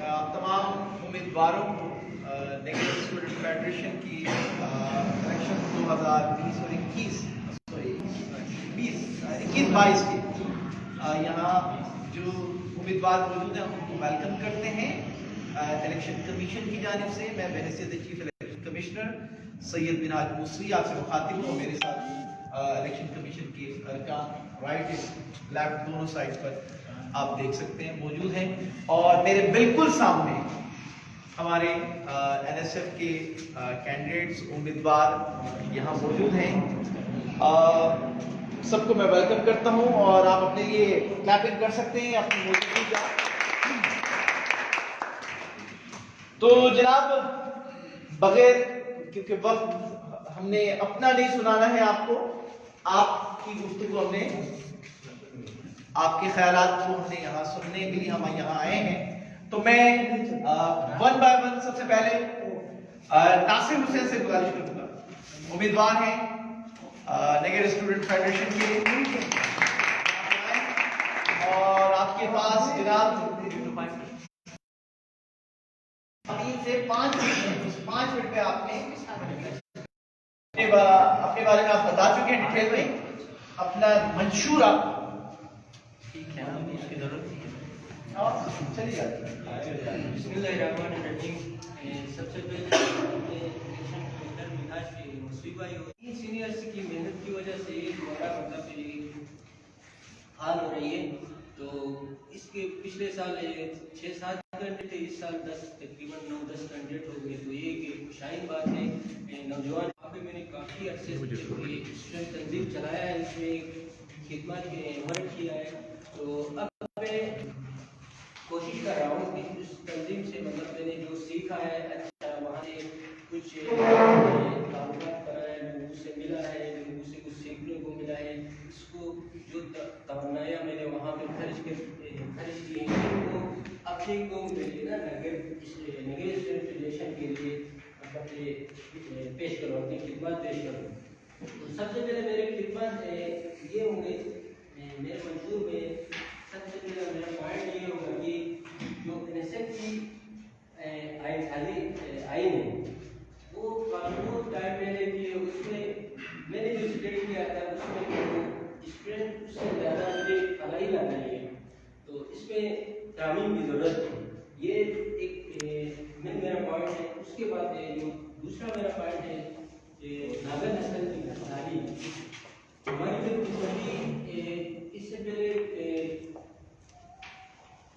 آپ تمام امیدواروں کو نیگیٹو اسٹوڈنٹ فیڈریشن کی الیکشن 2020 اور 21-22 کی یہاں جو امیدوار موجود ہیں ہم ان کو ویلکم کرتے ہیں الیکشن کمیشن کی جانب سے. میں بحیثیت چیف الیکشن کمشنر سید مناج موسوی آپ سے مخاطب ہوں. میرے ساتھ الیکشن کمیشن کے ارکان رائٹ لیفٹ دونوں سائڈ پر آپ دیکھ سکتے ہیں موجود ہیں, اور میرے بالکل سامنے ہمارے این ایس ایف کے کینڈیڈیٹس امیدوار یہاں موجود ہیں. سب کو میں ویلکم کرتا ہوں, اور آپ اپنے لیے کلیپنگ کر سکتے ہیں اپنی موجودگی کا. تو جناب بغیر کیونکہ وقت ہم نے اپنا نہیں سنانا ہے آپ کو, آپ کی گفتگو ہم نے آپ کے خیالات کو ہم نے یہاں سننے کے لیے ہم یہاں آئے ہیں. تو میں ون بائی ون سب سے پہلے ناصر حسین سے گزارش کروں گا, امیدوار ہیں نیگیٹو اسٹوڈنٹ فیڈریشن کے, اور آپ کے پاس جناب 3 سے 5 منٹ میں آپ نے اپنے بارے میں آپ بتا چکے ہیں ڈیٹیل میں اپنا منشورہ. ٹھیک ہے نا, اس کی ضرورت نہیں ہے, چلی جاتی ہے. بسم اللہ الرحمن الرحیم. سب سے پہلے سینئرس کی محنت کی وجہ سے ہمارا مطلب حال ہو رہی ہے. تو اس کے پچھلے سال 6-7 گھنٹے تھے, اس سال تقریباً 9-10 گھنٹے ہو گئے. تو یہ ایک خوشائن بات ہے. نوجوان یہاں پہ میں نے کافی عرصے سے اسٹوڈنٹ تنظیم چلایا ہے, اس میں خدمات ورک کیا ہے. تو اب میں کوشش کر رہا ہوں کہ اس تنظیم سے مطلب میں نے جو سیکھا ہے اچھا وہاں سے کچھ تعلقات کرا ہے, لوگوں سے ملا ہے, لوگوں سے کچھ سیکھنے کو ملا ہے. اس کو جو توانایا میں نے وہاں پہ خرچ کی ہے وہ اپنے کو میرے نا نیگیٹو ریلیشن کے لیے مطلب پیش کروں, اپنی خدمات پیش کروں. سب سے پہلے میرے خدمات یہ ہوں گے, میرے منشور میں سب سے پہلے میرا پوائنٹ یہ ہوگا کہ جو این ایس ایف کی آئین ہے وہ قانون ٹائم میں نے کی, اس میں میں نے جو اسٹیٹ کیا تھا اس میں اسٹوڈنٹ اس سے زیادہ مجھے فلاحی لانا ہے, تو اس میں تعلیم کی ضرورت ہے. یہ ایک میرا پوائنٹ ہے. اس کے بعد جو دوسرا میرا پوائنٹ ہے ناگر نسل کی تعلیم. ہماری جو قسمتی اس سے پہلے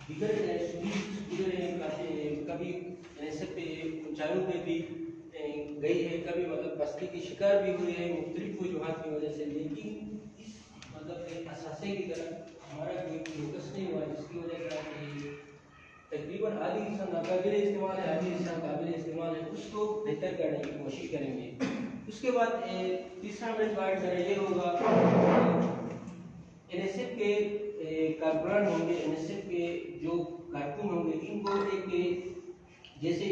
دیگر کبھی ایسے پہ اونچائیوں پہ بھی گئی ہے, کبھی مطلب بستی کی شکار بھی ہوئی ہے مختلف وجوہات کی وجہ سے. لیکن اس مطلب اثاثے کی طرف ہمارا کوئی فوکس نہیں ہوا, جس کی وجہ سے تقریباً آدھی حصہ ناقابل استعمال ہے, آدھی حصہ قابل استعمال ہے. اس کو بہتر کرنے کی کوشش کریں گے. اس کے بعد تیسرا مین پوائنٹ میرا یہ ہوگا, این ایس ایف کے کارکنان ہوں گے, این ایس ایف کے جو کارکن ہوں گے, ان کو ایک جیسے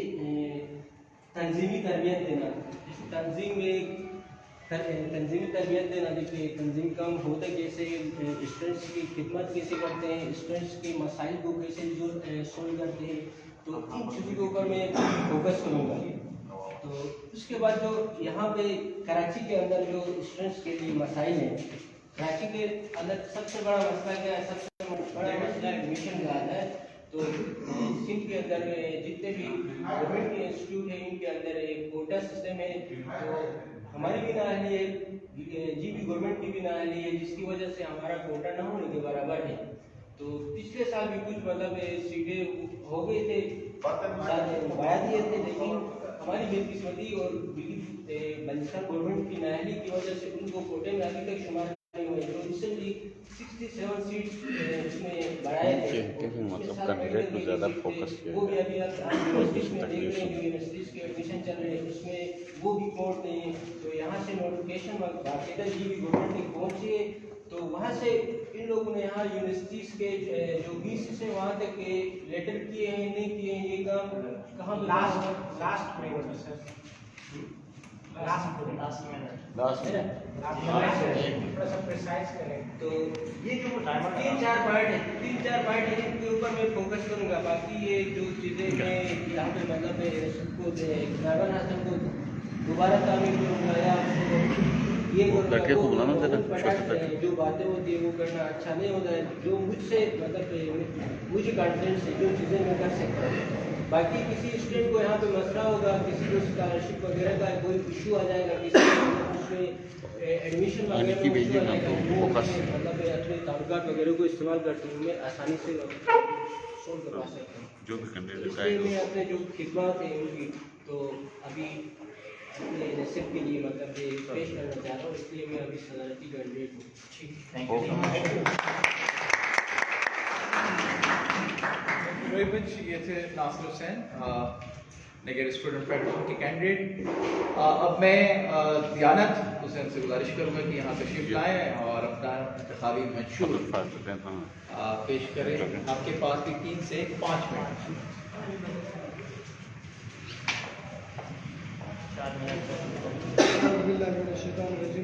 تنظیمی تربیت دینا. جیسے تنظیمی تربیت دینا, دیکھیے تنظیم کام ہوتا کیسے, اسٹوڈنٹس کی خدمت کیسے کرتے ہیں, اسٹوڈنٹس کے مسائل کو کیسے سولو کرتے ہیں. تو ان چیزوں کے اوپر میں فوکس کروں گا. تو اس کے بعد جو یہاں پہ کراچی کے اندر جو اسٹوڈنٹس کے لیے مسائل ہیں, کراچی کے اندر سب سے بڑا مسئلہ کیا ہے, سب سے بڑا مسئلہ ایڈمیشن کا آتا ہے. تو سندھ کے اندر جتنے بھی گورنمنٹ کے انسٹیٹیوٹ ہیں ان کے اندر ایک کوٹا سسٹم ہے. تو ہماری بھی نااہلی ہے, جی بھی گورنمنٹ کی بھی نااہلی ہے, جس کی وجہ سے ہمارا کوٹا نہ ہونے کے برابر ہے. تو پچھلے سال بھی کچھ مطلب سیٹیں ہو گئے تھے, بڑھا دیے تھے, لیکن ہماری بدقسمتی اور بلوچستان گورنمنٹ کی نااہلی کی وجہ سے ان کو کوٹے میں ابھی تک شمار نہیں ہوئے. تو ریسنٹلی 67 سیٹس اس میں بڑھائے تھے, مطلب کینڈیڈیٹ کو زیادہ فوکس کیا, وہ بھی ابھی آپ یونیورسٹیز میں دیکھ رہے ہیں, جو یونیورسٹیز کے ایڈمیشن چل رہے ہیں اس میں وہ بھی کورٹ نہیں ہے. تو یہاں سے نوٹیفکیشن باقاعدہ جی بھی گورنمنٹ تک پہنچی ہے. تو وہاں سے ان لوگوں نے یہاں یونیورسٹیز کے جو 20 سے وہاں تک لیٹر کیے ہیں نہیں کیے ہیں, یہ کام کہاں لاسٹ میں تو یہ جو تین چار پوائنٹ ہے ان کے اوپر میں فوکس کروں گا. باقی یہ جو چیزیں میں یہاں پہ مطلب سب کو ڈرائیور حسن کو دوبارہ تعمیر کروں گا یا یہ جو باتیں ہوتی ہیں وہ کرنا اچھا نہیں ہوتا ہے. جو مجھ سے مطلب مجھے کانفیڈنس ہے جو چیزیں میں کر سکتا ہوں. باقی کسی اسٹوڈنٹ کو یہاں پہ مسئلہ ہوگا, کسی کو اسکالرشپ وغیرہ کا کوئی ایشو آ جائے گا, کسی کو اس میں ایڈمیشن وغیرہ میں ایشو آ جائے گا, وہ مطلب اپنے تعلقات وغیرہ کو استعمال کرتے ہوئے میں آسانی سے سولو کروا سکتا ہوں. اس لیے میں اپنے جو خدمات ہیں ان کی تو ابھی اپنے نصب کے لیے مطلب پیش کرنا چاہ رہا ہوں. اس لیے میں ابھی صدارتی کینڈیڈیٹ ہوں. یہ تھے ناصر حسین, نگر اسٹوڈنٹ فیڈریشن کے کینڈیڈیٹ. اب میں دیانت حسین سے گزارش کروں گا کہ یہاں تشریف لائیں اور اپنا انتخابی منشور پیش کریں. آپ کے پاس بھی 3 سے 5 منٹ.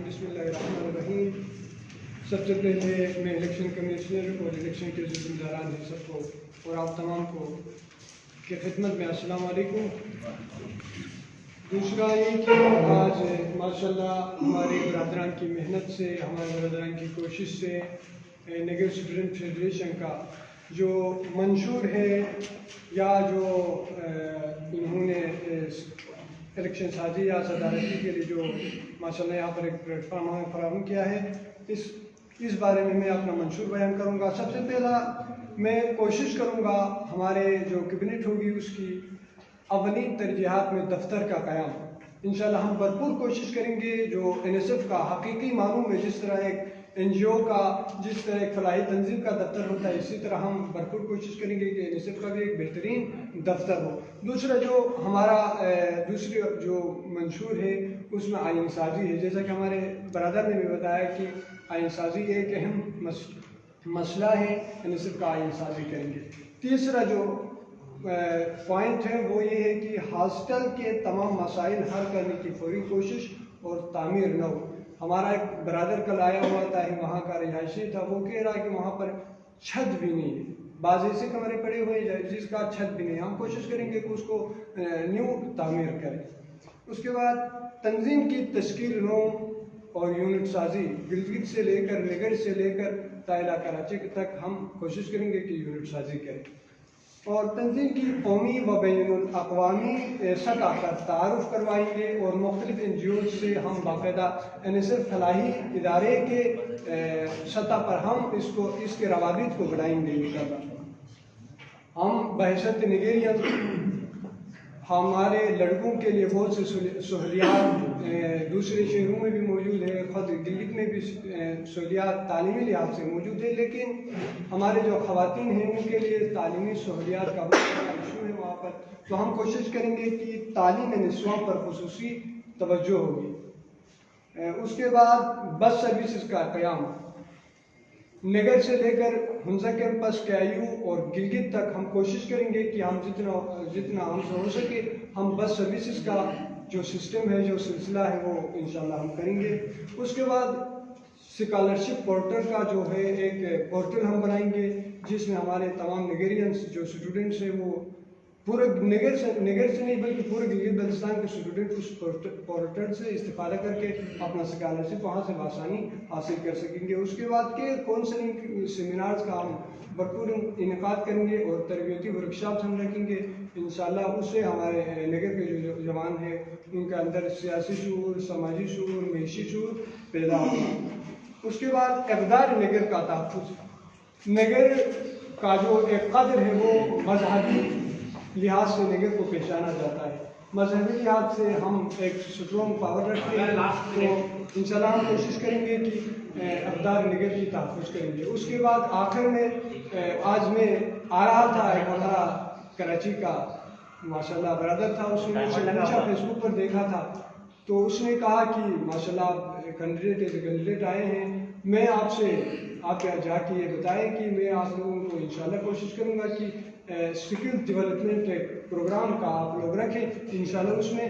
بسم اللہ الرحمن الرحیم. سب سے پہلے میں الیکشن کمشنر اور الیکشن کے ذمہ داران ہیں سب کو اور آپ تمام کو کی خدمت میں السلام علیکم. دوسرا یہ کہ آج ماشاء اللہ ہمارے برادران کی محنت سے, ہمارے برادران کی کوشش سے نگر اسٹوڈنٹ فیڈریشن کا جو منشور ہے یا جو انہوں نے الیکشن سازی یا صدارتی کے لیے جو ماشاء اللہ یہاں پر ایک پلیٹ فارم ہمیں فراہم کیا ہے, اس بارے میں اپنا منشور بیان کروں گا. سب سے پہلا میں کوشش کروں گا ہمارے جو کیبنٹ ہوگی اس کی اولین ترجیحات میں دفتر کا قیام. انشاءاللہ ہم بھرپور کوشش کریں گے جو NSF کا حقیقی معلوم ہے, جس طرح ایک NGO کا, جس طرح ایک فلاحی تنظیم کا دفتر ہوتا ہے, اسی طرح ہم بھرپور کوشش کریں گے کہ NSF کا بھی ایک بہترین دفتر ہو. دوسرا جو ہمارا دوسری جو منشور ہے اس میں آئین سازی ہے. جیسا کہ ہمارے برادر نے بھی بتایا کہ آئین سازی ایک اہم مسئلہ ہے, NSF کا آئین سازی کریں گے. تیسرا جو پوائنٹ ہے وہ یہ ہے کہ ہاسٹل کے تمام مسائل حل کرنے کی فوری کوشش اور تعمیر نہ ہو. ہمارا ایک برادر کل آیا ہوا تھا, وہاں کا رہائشی تھا, وہ کہہ رہا ہے کہ وہاں پر چھت بھی نہیں ہے, بعض ایسے کمرے پڑے ہوئے ہیں جس کا چھت بھی نہیں. ہم کوشش کریں گے کہ اس کو نیو تعمیر کریں. اس کے بعد تنظیم کی تشکیل روم اور یونٹ سازی گلگت سے لے کر نگر سے لے کر تائلہ کراچی تک ہم کوشش کریں گے کہ یونٹ سازی کریں. اور تنظیم کی قومی و بین الاقوامی سطح پر تعارف کروائیں گے اور مختلف NGOز سے ہم باقاعدہ NSF فلاحی ادارے کے سطح پر ہم اس کے روابط کو بڑھائیں گے. انشاءاللہ ہم بحیثیت نگرین ہمارے لڑکوں کے لیے بہت سے سہولیات دوسرے شہروں میں بھی موجود ہے, خود گلگت میں بھی سہولیات تعلیمی لحاظ سے موجود ہے, لیکن ہمارے جو خواتین ہیں ان کے لیے تعلیمی سہولیات کا بہت ایشو ہے وہاں پر. تو ہم کوشش کریں گے کہ تعلیم نسواں پر خصوصی توجہ ہوگی. اس کے بعد بس سروسز کا قیام نگر سے لے کر ہنزا کیمپس KIU اور گلگت تک ہم کوشش کریں گے کہ ہم جتنا ہم سے ہو سکے ہم بس سروسز کا جو سسٹم ہے, جو سلسلہ ہے وہ انشاءاللہ ہم کریں گے. اس کے بعد اسکالرشپ پورٹل کا جو ہے ایک پورٹل ہم بنائیں گے جس میں ہمارے تمام نگرینس جو اسٹوڈنٹس ہیں وہ پورے نگر سے نہیں بلکہ پورے گلگت بلتستان کے اسٹوڈنٹ اس پورٹل سے استفادہ کر کے اپنا اسکالرشپ وہاں سے بآسانی حاصل کر سکیں گے. اس کے بعد کے کونسلنگ سیمینارز کا ہم بھرپور انعقاد کریں گے اور تربیتی ورکشاپس ہم رکھیں گے. انشاءاللہ اس سے ہمارے نگر کے جو جوان ہیں ان کے اندر سیاسی شعور, سماجی شعور, معاشی شعور پیدا ہوگا. اس کے بعد اقدار نگر کا تحفظ. نگر کا جو ایک قدر ہے وہ مذہبی لحاظ سے نگر کو پہچانا جاتا ہے. مذہبی لحاظ سے ہم ایک اسٹرانگ پاور رکھتے ہیں, تو انشاءاللہ ہم کوشش کریں گے کہ اقدار نگر کی تحفظ کریں گے. اس کے بعد آخر میں آج میں آ رہا تھا, ایک ہمارا کراچی کا ماشاءاللہ برادر تھا, اس نے مجھ سے پوچھا, فیس بک پر دیکھا تھا, تو اس نے کہا کہ ماشاءاللہ آپ کینڈیڈیٹ آئے ہیں, میں آپ کے جا کے یہ بتائیں کہ میں آپ لوگوں کو انشاءاللہ کوشش کروں گا کہ اسکل ڈیولپمنٹ پروگرام کا آپ لوگ رکھیں. انشاءاللہ اس میں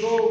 2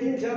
3-4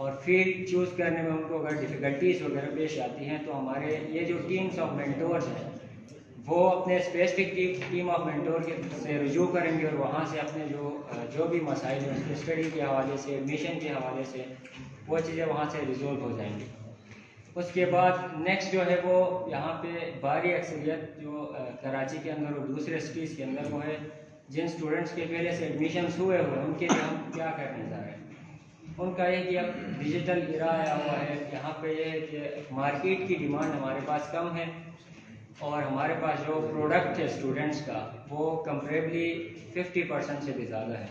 اور فیلڈ چوز کرنے میں ان کو اگر ڈفیکلٹیز وغیرہ پیش آتی ہیں تو ہمارے یہ جو ٹیمز آف مینٹورز ہیں وہ اپنے اسپیسیفک ٹیم آف مینٹور سے رجوع کریں گے اور وہاں سے اپنے جو بھی مسائل ہیں اس کے اسٹڈی کے حوالے سے ایڈمیشن کے حوالے سے وہ چیزیں وہاں سے ریزولو ہو جائیں گی. اس کے بعد نیکسٹ جو ہے وہ یہاں پہ باری اکثریت جو کراچی کے اندر اور دوسرے سٹیز کے اندر وہ ہے جن اسٹوڈنٹس کے پہلے سے ایڈمیشنس ہوئے ان کے لیے ہم کیا کرنے جا رہے ہیں. ان کا یہ کہ اب ڈیجیٹل ایرا آیا ہوا ہے, یہاں پہ یہ ہے کہ مارکیٹ کی ڈیمانڈ ہمارے پاس کم ہے اور ہمارے پاس جو پروڈکٹ ہے اسٹوڈنٹس کا وہ کمپیریبلی 50% سے بھی زیادہ ہے.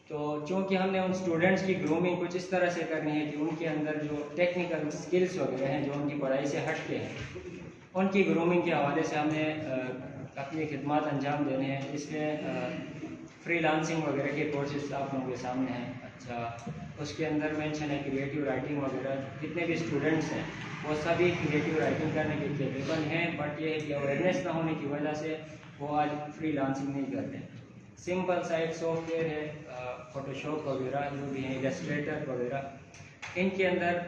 تو چونکہ ہم نے ان اسٹوڈنٹس کی گرومنگ کچھ اس طرح سے کرنی ہے کہ ان کے اندر جو ٹیکنیکل اسکلس وغیرہ ہیں جو ان کی پڑھائی سے ہٹ کے ہیں ان کی گرومنگ کے حوالے سے ہم نے اپنی خدمات انجام دینے ہیں. اس میں فری لانسنگ وغیرہ کے کورسز آپ لوگوں کے سامنے ہیں. اچھا, اس کے اندر مینشن ہے کریٹیو رائٹنگ وغیرہ. جتنے بھی اسٹوڈنٹس ہیں وہ سبھی کریٹیو رائٹنگ کرنے کے کیپیبل ہیں, بٹ یہ ہے کہ اویئرنیس نہ ہونے کی وجہ سے وہ آج فری لانسنگ نہیں کرتے. سمپل سا ایک سافٹ ویئر ہے فوٹو شاپ وغیرہ جو بھی ہیں, ایلسٹریٹر وغیرہ, ان کے اندر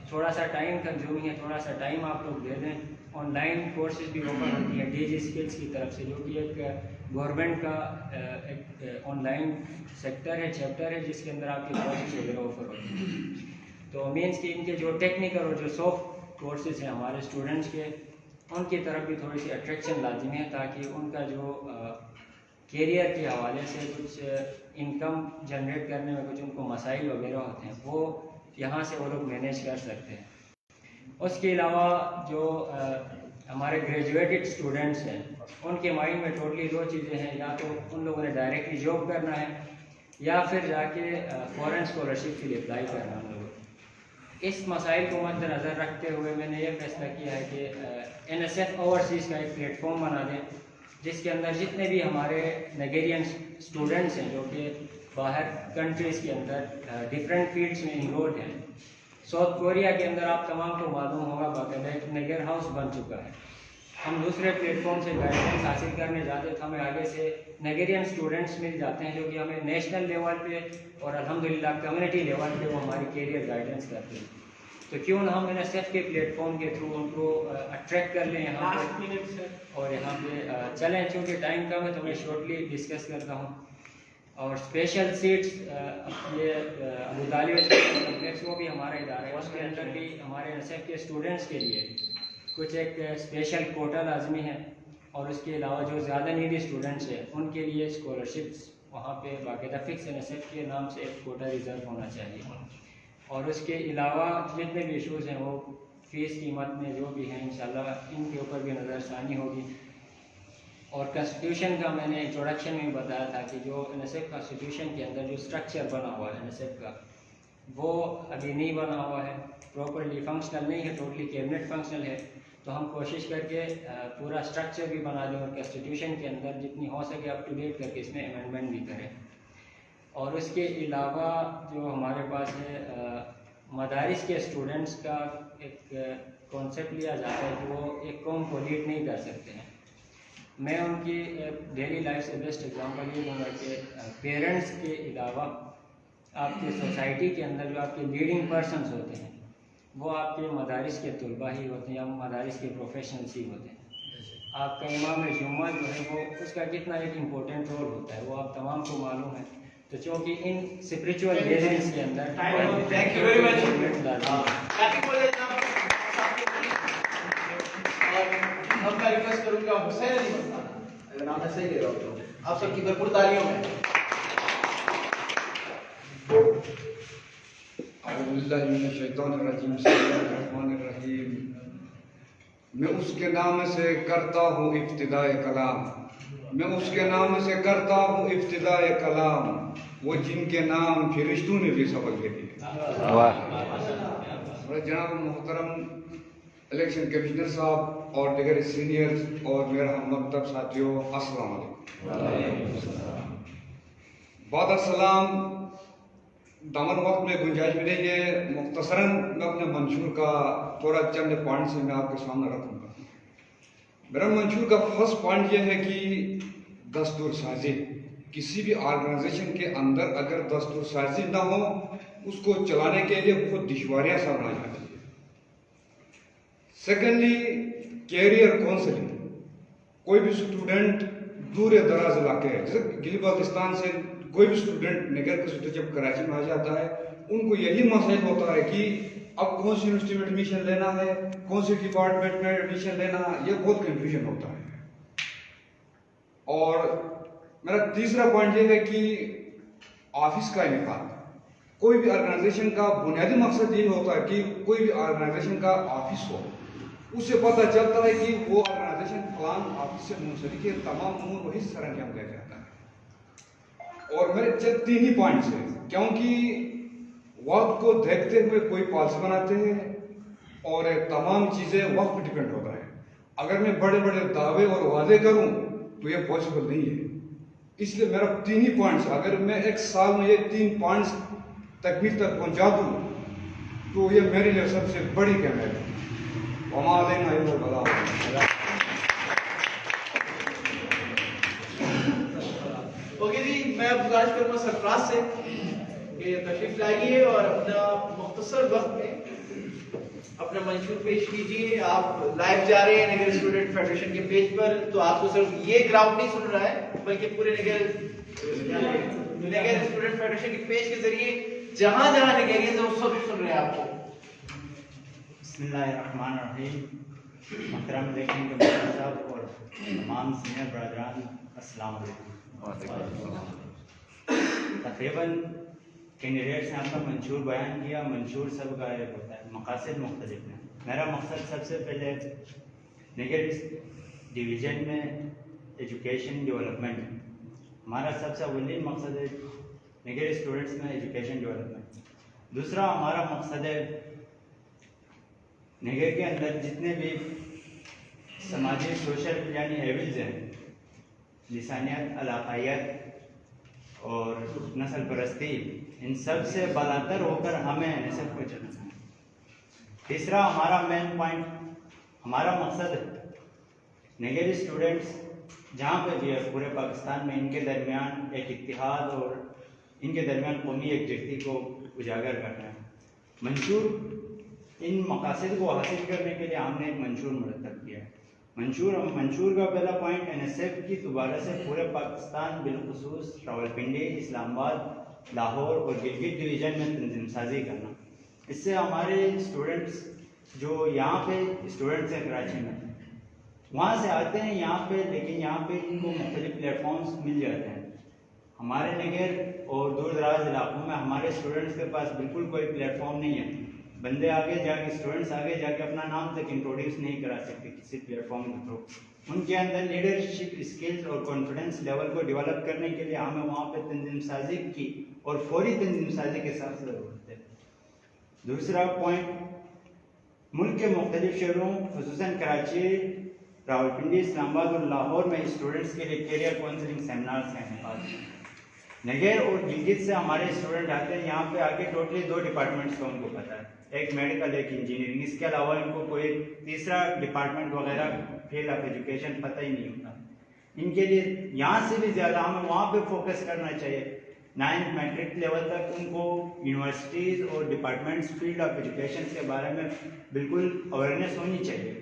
تھوڑا سا ٹائم کنزیومنگ ہے, تھوڑا سا ٹائم آپ لوگ دے دیں. آن لائن کورسز بھی اوپن ہوتی ہیں ڈی جی اسکلس کی طرف سے, جو کہ ایک گورنمنٹ کا ایک آن لائن سیکٹر ہے, چیپٹر ہے, جس کے اندر آپ کے کورسز وغیرہ آفر ہوتے ہیں. تو مینس کہ ان کے جو ٹیکنیکل اور جو سافٹ کورسز ہیں ہمارے اسٹوڈنٹس کے, ان کی طرف بھی تھوڑی سی اٹریکشن لازمی ہے تاکہ ان کا جو کیریئر کے حوالے سے کچھ انکم جنریٹ کرنے میں کچھ ان کو مسائل وغیرہ ہوتے ہیں وہ یہاں سے وہ لوگ مینیج کر سکتے ہیں. اس کے علاوہ جو ہمارے گریجویٹڈ اسٹوڈنٹس ہیں ان کے مائنڈ میں ٹوٹلی دو چیزیں ہیں, یا تو ان لوگوں نے ڈائریکٹلی جاب کرنا ہے یا پھر جا کے فورن اسکالرشپ کے لیے اپلائی کرنا ہے. اس مسائل کو مد نظر رکھتے ہوئے میں نے یہ فیصلہ کیا ہے کہ NSF اوورسیز کا ایک پلیٹ فارم بنا دیں جس کے اندر جتنے بھی ہمارے نائجیرین اسٹوڈنٹس ہیں جو کہ باہر کنٹریز کے اندر ڈفرینٹ فیلڈس میں انرولڈ ہیں. ساؤتھ کوریا کے اندر آپ تمام کو معلوم ہوگا باقاعدہ ایک نیگر ہاؤس بن چکا ہے. ہم دوسرے پلیٹ فارم سے گائیڈنس حاصل کرنے جاتے تو ہمیں آگے سے نائجیرین اسٹوڈنٹس مل جاتے ہیں جو کہ ہمیں نیشنل لیول پہ اور الحمدللہ کمیونٹی لیول پہ وہ ہماری کیریئر گائیڈنس کرتے ہیں. تو کیوں نہ ہم NSF کے پلیٹ فارم کے تھرو ان کو اٹریکٹ کر لیں یہاں پہ اور یہاں پہ چلیں. چونکہ ٹائم کم ہے تو میں شارٹلی ڈسکس کرتا ہوں. اور اسپیشل سیٹس یہ ابو طالب کمپلیکس وہ بھی ہمارا ادارہ ہے, اس کے اندر بھی ہمارے NSF کے اسٹوڈنٹس کے لیے کچھ ایک اسپیشل کوٹا لازمی ہے, اور اس کے علاوہ جو زیادہ نیڈی اسٹوڈنٹس ہیں ان کے لیے اسکالرشپس وہاں پہ باقاعدہ فکس NSF کے نام سے ایک کوٹا ریزرو ہونا چاہیے. اور اس کے علاوہ جتنے بھی ایشوز ہیں وہ فیس قیمت میں جو بھی ہیں انشاءاللہ ان کے اوپر بھی نظر ثانی ہوگی. اور کنسٹیٹیوشن کا میں نے انٹروڈکشن میں بتایا تھا کہ جو NSF کنسٹیٹیوشن کے اندر جو اسٹرکچر بنا ہوا ہے NSF کا وہ ابھی نہیں بنا ہوا ہے, پراپرلی فنکشنل نہیں ہے, ٹوٹلی کیبنٹ فنکشنل ہے. تو ہم کوشش کر کے پورا اسٹرکچر بھی بنا دیں اور کنسٹیٹیوشن کے اندر جتنی ہو سکے اپ ٹو ڈیٹ کر کے اس میں امینڈمنٹ بھی کریں. اور اس کے علاوہ جو ہمارے پاس ہے مدارس کے اسٹوڈنٹس کا ایک کانسیپٹ لیا جاتا ہے کہ وہ ایک قوم کو لیڈ نہیں کر سکتے ہیں. میں ان کی ڈیلی لائف سے بیسٹ ایگزامپل یہ دوں گا کہ پیرنٹس کے علاوہ آپ کے سوسائٹی کے اندر جو آپ کے لیڈنگ پرسنس ہوتے ہیں وہ آپ کے مدارس کے طلباء ہی ہوتے ہیں یا مدارس کے پروفیشنلس ہی ہوتے ہیں. آپ کا امام جمعہ جو ہے وہ اس کا کتنا ایک امپورٹنٹ رول ہوتا ہے وہ آپ تمام کو معلوم ہے. تو چونکہ ان اسپریچول گیدرنگس کے اندر تھینک یو ویری مچ. اب میں ریکویسٹ کروں گا حسین علی مستان, اگر نام ایسا ہی لے رہا ہوں تو آپ سب کی بھرپور تالیوں میں. اعوذ باللہ من الشیطان الرجیم, بسم اللہ الرحمن الرحیم. میں اس کے نام سے کرتا ہوں ابتدائے کلام, میں اس کے نام سے کرتا ہوں ابتدائے کلام, وہ جن کے نام فرشتوں نے بھی سبق دے دیے. جناب محترم الیکشن کمشنر صاحب اور دیگر سینئر اور میرا ہم مکتب ساتھیوں, السلام علیکم. بعد السلام, دامن وقت میں گنجائش میں نہیں ہے, مختصراً میں اپنے منشور کا تھوڑا چند پوائنٹ سے میں آپ کے سامنے رکھوں گا. میرا منشور کا فرسٹ پوائنٹ یہ ہے کہ دستور سازی. کسی بھی آرگنائزیشن کے اندر اگر دستور سازی نہ ہو اس کو چلانے کے لیے بہت دشواریاں سامنا جاتی ہیں. Secondly career counselling. کوئی بھی اسٹوڈنٹ دور دراز علاقے ہے, جیسے گلی بلتستان سے کوئی بھی اسٹوڈنٹ نگر کے اسٹوڈنٹ جب کراچی میں آ جاتا ہے, ان کو یہی مسائل ہوتا ہے کہ اب کون سی یونیورسٹی میں ایڈمیشن لینا ہے, کون سی ڈپارٹمنٹ میں ایڈمیشن لینا ہے, یہ بہت کنفیوژن ہوتا ہے. اور میرا تیسرا پوائنٹ یہ ہے کہ آفس کا انعقاد. کوئی بھی آرگنائزیشن کا بنیادی مقصد یہ ہوتا ہے کہ کوئی بھی آرگنائزیشن کا آفس ہو, اس سے پتہ چلتا ہے کہ وہ آرگنائزیشن فلان آفس سے منسلک ہے, تمام امور وہی سر انجام دیا جاتا ہے. اور میرے 3 ہی پوائنٹس ہیں, کیونکہ وقت کو دیکھتے ہوئے کوئی پالیسی بناتے ہیں اور تمام چیزیں وقت پہ ڈپینڈ ہوتا ہے. اگر میں بڑے بڑے دعوے اور وعدے کروں تو یہ پاسبل نہیں ہے. اس لیے میرا 3 ہی پوائنٹس, اگر میں ایک سال میں یہ 3 پوائنٹس تکمیل تک پہنچا دوں تو یہ میرے لیے سب سے بڑی کامیابی ہے. وما علینا الا البلاغ. اوکے جی, میں گزارش کروں گا سرفراز سے کہ تشریف لائیے اور اپنا مختصر وقت میں اپنا منشور پیش کیجیے. آپ لائیو جا رہے ہیں نگر اسٹوڈنٹ فیڈریشن کے پیج پر, تو آپ کو صرف یہ گراؤنڈ نہیں سن رہا ہے بلکہ پورے نگر اسٹوڈنٹ فیڈریشن کے پیج کے ذریعے جہاں جہاں نگیرینز ہیں اس سب سن رہے ہیں آپ کو. بسم اللہ الرحمن الرحیم. محترم الیکشن کمیشنر صاحب اور تمام سینئر برادران, السلام علیکم. تقریباً کینڈیڈیٹس نے اپنا منشور بیان کیا. منشور سب کا ایک ہوتا ہے, مقاصد مختلف ہیں. میرا مقصد سب سے پہلے نگر ڈویژن میں ایجوکیشن ڈیولپمنٹ. ہمارا سب سے اولین مقصد ہے نگر اسٹوڈنٹس میں ایجوکیشن ڈیولپمنٹ. دوسرا ہمارا مقصد ہے نگر کے اندر جتنے بھی سماجی سوشل یعنی ایونٹس ہیں, لسانیت, علاقائیت اور نسل پرستی, ان سب سے بالاتر ہو کر ہمیں NSF کو چلانا ہے. تیسرا ہمارا مین پوائنٹ, ہمارا مقصد نگری اسٹوڈنٹس جہاں پہ بھی ہے پورے پاکستان میں, ان کے درمیان ایک اتحاد اور ان کے درمیان قومی یکجہتی کو اجاگر کرنا ہے. منشور, ان مقاصد کو حاصل کرنے کے لیے ہم نے ایک منشور مرتب کیا ہے. منشور کا پہلا پوائنٹ NSF کی دوبارہ سے پورے پاکستان بالخصوص راولپنڈی, اسلام آباد, لاہور اور گلگت ڈویژن میں تنظیم سازی کرنا. اس سے ہمارے اسٹوڈنٹس جو یہاں پہ اسٹوڈنٹس ہیں کراچی میں, وہاں سے آتے ہیں یہاں پہ, لیکن یہاں پہ ان کو مختلف پلیٹ فارمس مل جاتے ہیں. ہمارے نگر اور دور دراز علاقوں میں ہمارے اسٹوڈنٹس کے پاس بالکل کوئی پلیٹ فارم نہیں ہے. بندے آگے جا کے, اسٹوڈنٹس آگے جا کے اپنا نام تک انٹروڈیوس نہیں کرا سکتے کسی پلیٹ فارم کے تھرو. ان کے اندر لیڈرشپ اسکلز اور کانفیڈنس لیول کو ڈیولپ کرنے کے لیے ہمیں وہاں پہ تنظیم سازی کی اور فوری تنظیم سازی کے ساتھ ضرورت ہے. دوسرا پوائنٹ, ملک کے مختلف شہروں خصوصاً کراچی, راولپنڈی, اسلام آباد اور لاہور میں اسٹوڈنٹس کے لیے کیریئر کاؤنسلنگ سیمینارز کا انعقاد. نگر اور گلگت سے ہمارے اسٹوڈنٹ آتے ہیں, یہاں پہ آ کے ٹوٹلی 2 ڈپارٹمنٹس کا ان کو پتہ ہے, ایک میڈیکل, ایک انجینئرنگ. اس کے علاوہ ان کو کوئی تیسرا ڈپارٹمنٹ وغیرہ فیلڈ آف ایجوکیشن پتہ ہی نہیں ہوتا. ان کے لیے یہاں سے بھی زیادہ ہمیں وہاں پہ فوکس کرنا چاہیے. 9th میٹرک لیول تک ان کو یونیورسٹیز اور ڈپارٹمنٹس فیلڈ آف ایجوکیشن کے بارے میں بالکل اویئرنیس ہونی چاہیے.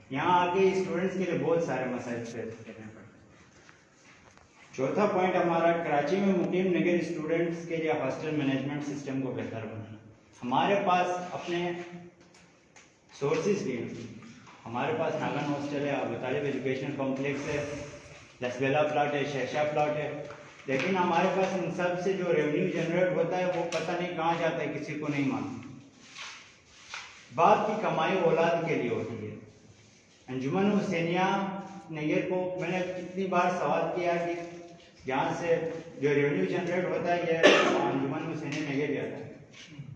یہاں آ کے اسٹوڈنٹس کے لیے بہت سارے مسائل فیس کرنے پڑتے ہیں. چوتھا پوائنٹ ہمارا کراچی میں مقیم نگر اسٹوڈنٹس کے لیے ہاسٹل مینجمنٹ سسٹم کو بہتر بنانا. ہمارے پاس اپنے سورسز بھی ہیں. ہمارے پاس ناگن ہاسٹل ہے, ابو طالب ایجوکیشنل کمپلیکس ہے, لسبیلا پلاٹ ہے, شہشاہ پلاٹ ہے, لیکن ہمارے پاس ان سب سے جو ریونیو جنریٹ ہوتا ہے وہ پتہ نہیں کہاں جاتا ہے, کسی کو نہیں معلوم. باپ کی کمائی اولاد کے لیے ہوتی ہے. انجمن حسینیہ نگر کو میں نے کتنی بار سوال کیا کہ جہاں سے جو ریونیو جنریٹ ہوتا ہے یہ انجمن حسینیہ نگر جاتا ہے,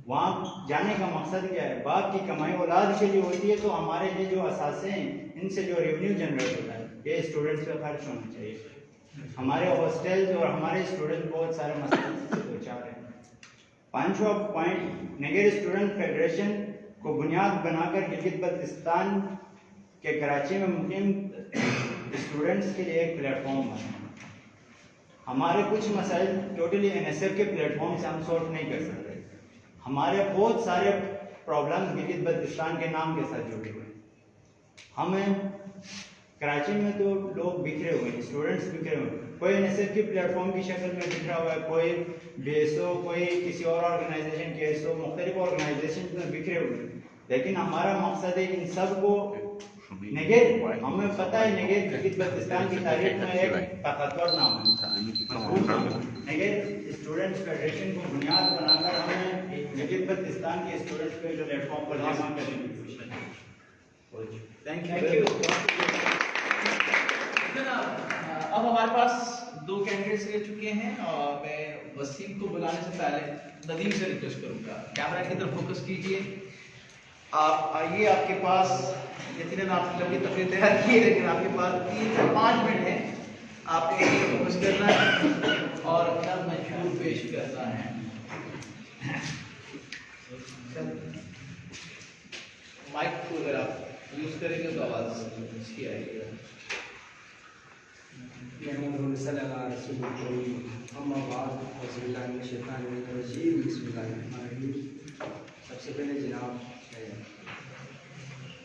وہاں جانے کا مقصد کیا ہے؟ باپ کی کمائی اولاد کے لیے ہوتی ہے. تو ہمارے لیے جو اثاثے ہیں ان سے جو ریونیو جنریٹ ہوتا ہے یہ اسٹوڈنٹس پہ خرچ ہونا چاہیے. ہمارے ہاسٹلز اور ہمارے اسٹوڈنٹ بہت سارے مسائل سے دوچار ہیں. 5واں پوائنٹ, نگر اسٹوڈنٹ فیڈریشن کو بنیاد بنا کر گلگت بلتستان کے کراچی میں مقیم اسٹوڈنٹس کے لیے ایک پلیٹ فارم بنانا. ہمارے کچھ مسائل ٹوٹلی NSF کے پلیٹ فارم سے ہم سولو نہیں کر سکتے. ہمارے بہت سارے پرابلم گلگت بلتستان کے نام کے ساتھ جڑے ہوئے ہیں. ہمیں کراچی میں تو لوگ بکھرے ہوئے ہیں, اسٹوڈنٹس بکھرے ہوئے ہیں, کوئی NSF کی پلیٹ فارم کی شکل میں بکھرا ہوا ہے, کوئی BSO, کوئی کسی اور آرگنائزیشن کے SO, مختلف آرگنائزیشن میں بکھرے ہوئے ہیں. لیکن ہمارا مقصد ہے ان سب کو نگیر, ہمیں پتہ ہے نگیر گلگت بلتستان کی تاریخ میں ایک طاقتور نام ہے, مضبوط نام ہے. نگیر اسٹوڈنٹس فیڈریشن کو بنیاد بنا کر ہمیں گلگت بلتستان کے اسٹوڈنٹس کو پلیٹ فارم پر جمع کرنے کی کوشش ہے. Thank you. اب ہمارے پاس 2 کینڈیڈیٹس رہ چکے ہیں اور میں وسیم کو بلانے سے پہلے ندیم سے ریکویسٹ کروں گا کیمرہ کی طرف فوکس کیجئے. آپ آئیے, آپ کے پاس یقیناً آپ لمبی تقریر تیار کی ہے لیکن آپ کے پاس 3 سے 5 منٹ ہیں. آپ نے فوکس کرنا ہے اور اپنا منشور پیش کرنا ہے. مائک کو اگر آپ یوز کریں گے تو آواز اچھی آئے گی. صلی اللہ رسول الکریم اما بعد اعوذ باللہ من الشیطان الرجیم بسم اللہ الرحمن الرحیم. سب سے پہلے جناب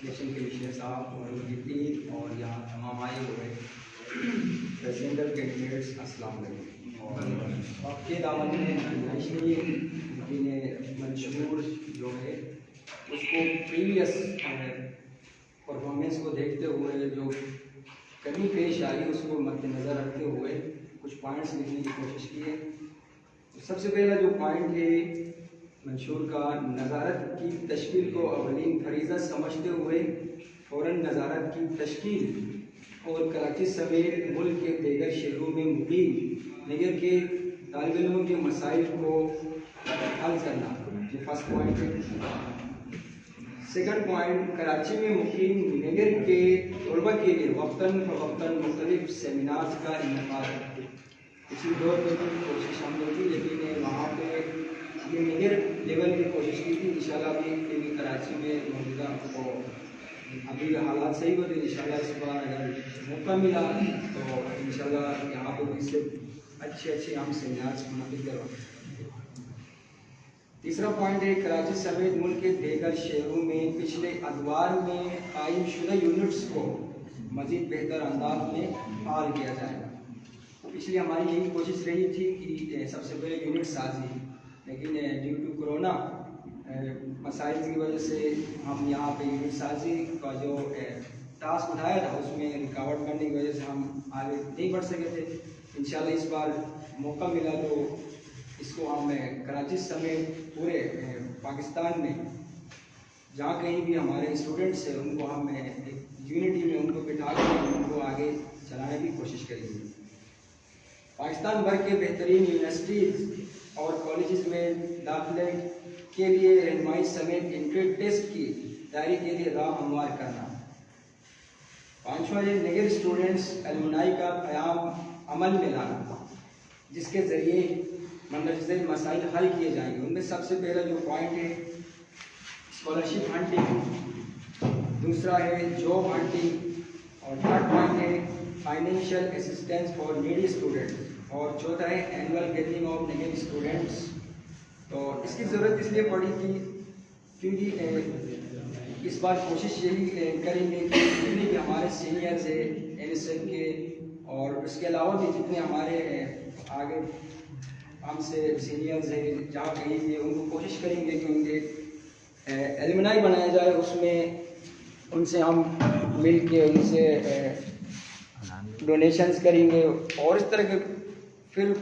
الیکشن کمیشنر صاحب اور ان کی ٹیم اور یہاں تمام آئے ہوئے پریزیڈنٹل کینڈیڈیٹس السلام علیکم. اور آپ کے دامن میں منشور جو ہے اس کو پریویس پرفارمنس کو دیکھتے ہوئے جو کمی پیش آئی اس کو مد نظر رکھتے ہوئے کچھ پوائنٹس لکھنے کی کوشش کی ہے. سب سے پہلا جو پوائنٹ ہے منشور کا, نظارت کی تشکیل کو اولین فریضہ سمجھتے ہوئے فوراً نظارت کی تشکیل اور کراچی سمیت ملک کے دیگر شہروں میں مقیم نگر کے طالب علموں کے مسائل کو حل کرنا, یہ فرسٹ پوائنٹ ہے. سیکنڈ پوائنٹ, کراچی میں مقیم نگر کے طلباء کے لیے وقتاً فوقتاً مختلف سیمینارز کا انعقاد. اسی دور میں بھی کوشش ہم لوگ کی لیکن وہاں پہ یہ نگر لیول کی کوشش کی تھی. انشاءاللہ ابھی کراچی میں موجودہ کو ابھی حالات صحیح ہوتے ہیں, انشاءاللہ اس بار اگر موقع ملا تو انشاءاللہ یہاں پہ بھی سے اچھے ہم سیمینارز منعقد کروائیں. تیسرا پوائنٹ ہے, کراچی سمیت ملک کے دیگر شہروں میں پچھلے ادوار میں قائم شدہ یونٹس کو مزید بہتر انداز میں فعال کیا جائے گا. پچھلی ہماری یہی کوشش رہی تھی کہ سب سے پہلے یونٹ سازی, لیکن ڈیو ٹو کرونا مسائل کی وجہ سے ہم یہاں پہ یونٹ سازی کا جو ٹاسک اٹھایا تھا اس میں رکاوٹ کرنے کی وجہ سے ہم آگے نہیں بڑھ سکے تھے. انشاءاللہ اس بار موقع ملا تو اس کو ہم کراچی سمیت پورے پاکستان میں جہاں کہیں بھی ہمارے اسٹوڈنٹس ہیں ان کو ہم یونٹی میں ان کو بٹھا کر ان کو آگے چلانے کی کوشش کریں گے. پاکستان بھر کے بہترین یونیورسٹیز اور کالجز میں داخلے کے لیے رہنمائی سمیت انٹری ٹیسٹ کی تیاری کے لیے راہ ہموار کرنا. پانچواں, نگر اسٹوڈنٹس الومنائی کا قیام عمل میں لانا جس کے ذریعے مندرجہ مسائل حل کیے جائیں گے. ان میں سب سے پہلا جو پوائنٹ ہے اسکالرشپ ہنٹنگ, دوسرا ہے جاب ہنٹنگ, اور تھرڈ پوائنٹ ہے financial assistance for needy students, اور چوتھا ہے annual gathering of Nagar students. تو اس کی ضرورت اس لیے پڑی تھی کیونکہ اس بار کوشش یہی کریں گے کہ جتنے بھی ہمارے سینئرز ہیں NSF کے اور اس کے علاوہ بھی جتنے ہمارے آگے ہم سے سینئرز ہیں جہاں کہیں بھی ان کو کوشش کریں گے کہ ان کے ایلومنائی بنایا جائے, اس میں ان سے ہم مل کے ان سے ڈونیشنز کریں گے اور اس طرح کے پھر